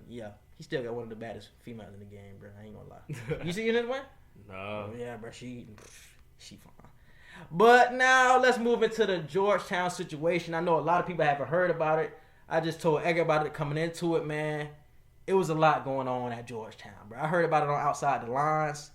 Yeah, he still got one of the baddest females in the game, bro. I ain't gonna lie. You see this one? No. Oh, yeah, bro. She fine. But now let's move into the Georgetown situation. I know a lot of people haven't heard about it. I just told Edgar about it coming into it, man. It was a lot going on at Georgetown, bro. I heard about it on Outside the Lines.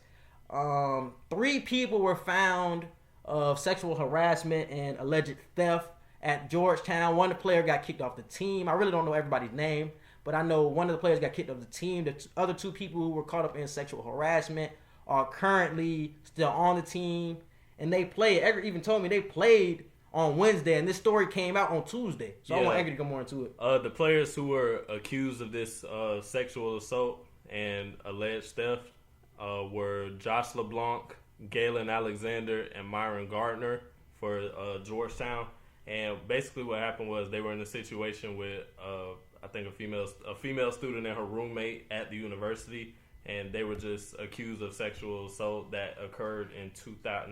3 people were found of sexual harassment and alleged theft at Georgetown. One of the players got kicked off the team. I really don't know everybody's name, but I know one of the players got kicked off the team. The other two people who were caught up in sexual harassment are currently still on the team, and they played. Edgar even told me they played on Wednesday, and this story came out on Tuesday. So I want Edgar to go more into it. The players who were accused of this sexual assault and alleged theft were Josh LeBlanc, Galen Alexander, and Myron Gardner for Georgetown. And basically what happened was they were in a situation with, I think, a female student and her roommate at the university, and they were just accused of sexual assault that occurred in September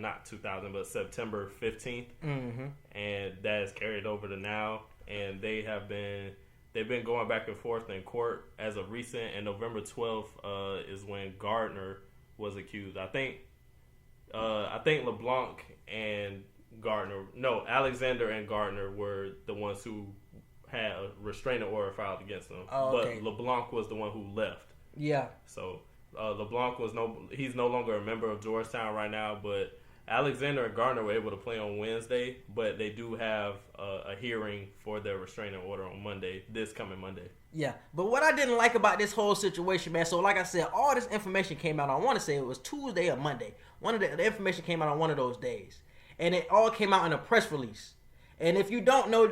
15th. Mm-hmm. And that is carried over to now, and they've been going back and forth in court as of recent, and November 12th is when Gardner was accused. I think LeBlanc and Alexander and Gardner were the ones who had a restraining order filed against them. But LeBlanc was the one who left. Yeah. So LeBlanc he's no longer a member of Georgetown right now, but Alexander and Gardner were able to play on Wednesday, but they do have a hearing for their restraining order on this coming Monday. Yeah, but what I didn't like about this whole situation, man, so like I said, all this information came out, I want to say it was Tuesday or Monday. The information came out on one of those days, and it all came out in a press release. And if you don't know,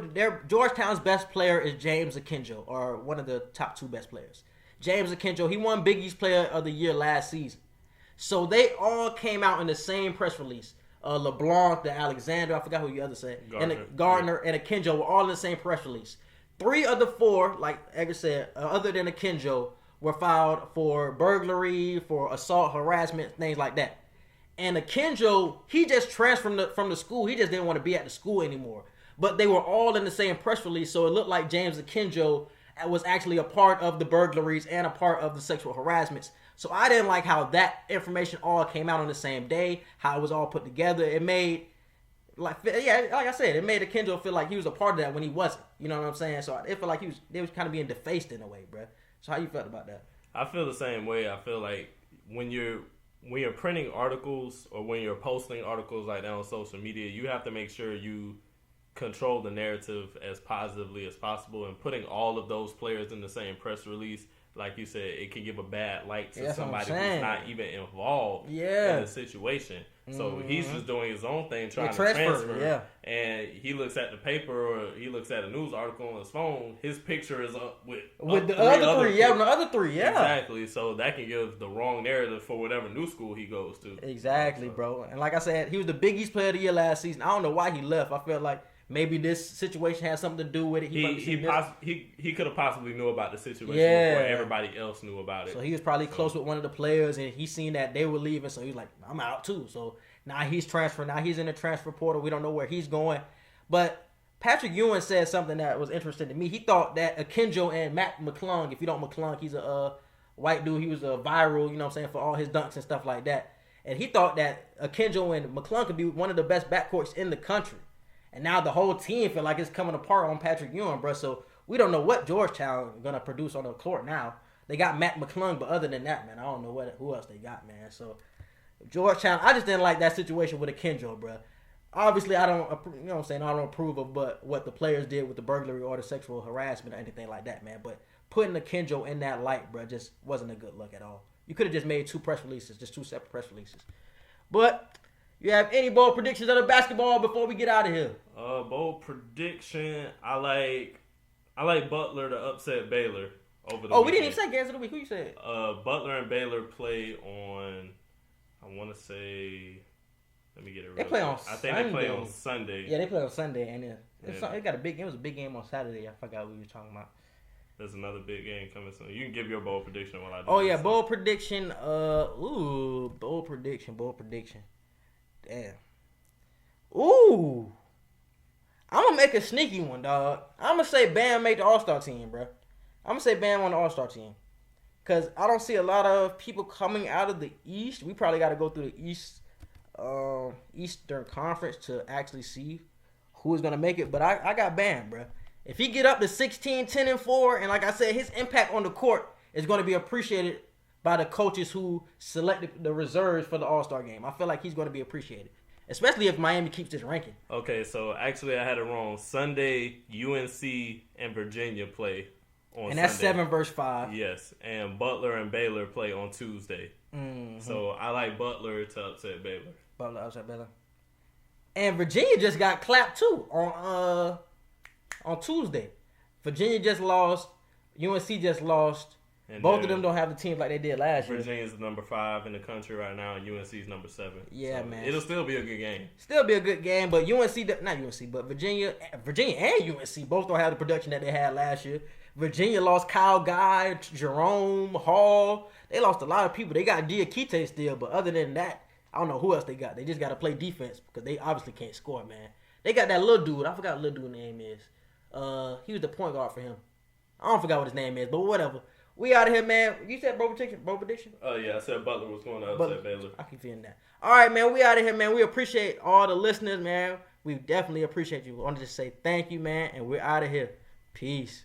Georgetown's best player is James Akinjo, or one of the top two best players. James Akinjo, he won Big East Player of the Year last season. So they all came out in the same press release. LeBlanc, the Alexander, I forgot who you other said, Gardner and Akinjo were all in the same press release. 3 of the 4, like Edgar said, other than Akinjo, were filed for burglary, for assault, harassment, things like that. And Akinjo, he just transferred from the school. He just didn't want to be at the school anymore. But they were all in the same press release, so it looked like James Akinjo was actually a part of the burglaries and a part of the sexual harassments. So I didn't like how that information all came out on the same day, how it was all put together. It made, like I said, it made Akinjo feel like he was a part of that when he wasn't. You know what I'm saying? So it felt like they was kind of being defaced in a way, bro. So how you felt about that? I feel the same way. I feel like when you're printing articles or when you're posting articles like that on social media, you have to make sure you control the narrative as positively as possible, and putting all of those players in the same press release, like you said, it can give a bad light to somebody who's not even involved in the situation. So he's just doing his own thing, trying to transfer. And he looks at the paper or he looks at a news article on his phone. His picture is up with the other three. Yeah, the other 3. Yeah, exactly. So that can give the wrong narrative for whatever new school he goes to. Exactly, bro. And like I said, he was the Big East Player of the Year last season. I don't know why he left. I felt like maybe this situation has something to do with it. He could have possibly knew about the situation before everybody else knew about it. So he was probably close with one of the players, and he seen that they were leaving, so he was like, I'm out too. So now he's transferring. Now he's in the transfer portal. We don't know where he's going. But Patrick Ewing said something that was interesting to me. He thought that Akinjo and Matt McClung, if you don't McClung, he's a white dude. He was a viral, you know what I'm saying, for all his dunks and stuff like that. And he thought that Akinjo and McClung could be one of the best backcourts in the country. And now the whole team feel like it's coming apart on Patrick Ewing, bro. So we don't know what Georgetown is going to produce on the court now. They got Matt McClung, but other than that, man, I don't know who else they got, man. So Georgetown, I just didn't like that situation with Akinjo, bro. Obviously, I don't, you know what I'm saying, I don't approve of what the players did with the burglary or the sexual harassment or anything like that, man. But putting Akinjo in that light, bro, just wasn't a good look at all. You could have just made 2 press releases, just 2 separate press releases. But you have any bold predictions of the basketball before we get out of here? Bold prediction. I like Butler to upset Baylor over the weekend. We didn't even say games of the week. Who you said? Butler and Baylor play on, I want to say, let me get it right. They play on Sunday. I think they play on Sunday. Yeah, they play on Sunday, and it was a big game on Saturday. I forgot what we were talking about. There's another big game coming soon. You can give your bold prediction while I do. Oh yeah, bold prediction. Bold prediction. Damn. Ooh. I'm going to make a sneaky one, dog. I'm going to say Bam made the All-Star team, bro. I'm going to say Bam on the All-Star team. Because I don't see a lot of people coming out of the East. We probably got to go through the Eastern Conference to actually see who is going to make it. But I got Bam, bro. If he get up to 16, 10, and 4, and like I said, his impact on the court is going to be appreciated by the coaches who selected the reserves for the All-Star game. I feel like he's going to be appreciated. especially if Miami keeps this ranking. Okay, so actually I had it wrong. Sunday, UNC and Virginia play on And that's Sunday. 7 versus 5. Yes, and Butler and Baylor play on Tuesday. Mm-hmm. So I like Butler to upset Baylor. Butler upset Baylor. And Virginia just got clapped too on Tuesday. Virginia just lost. UNC just lost. And Both of them don't have the teams like they did last year. Virginia's number 5 in the country right now, and UNC's number 7. Yeah, so man. It'll still be a good game. Still be a good game, but Virginia and UNC both don't have the production that they had last year. Virginia lost Kyle Guy, Jerome Hall. They lost a lot of people. They got Diakite still, but other than that, I don't know who else they got. They just got to play defense because they obviously can't score, man. They got that little dude. I forgot what little dude's name is. He was the point guard for him. I don't forget what his name is, but whatever. We out of here, man. You said bro prediction? Oh, yeah. I said Butler was going to upset Baylor. I keep feeling that. All right, man. We out of here, man. We appreciate all the listeners, man. We definitely appreciate you. I wanted to say thank you, man. And we're out of here. Peace.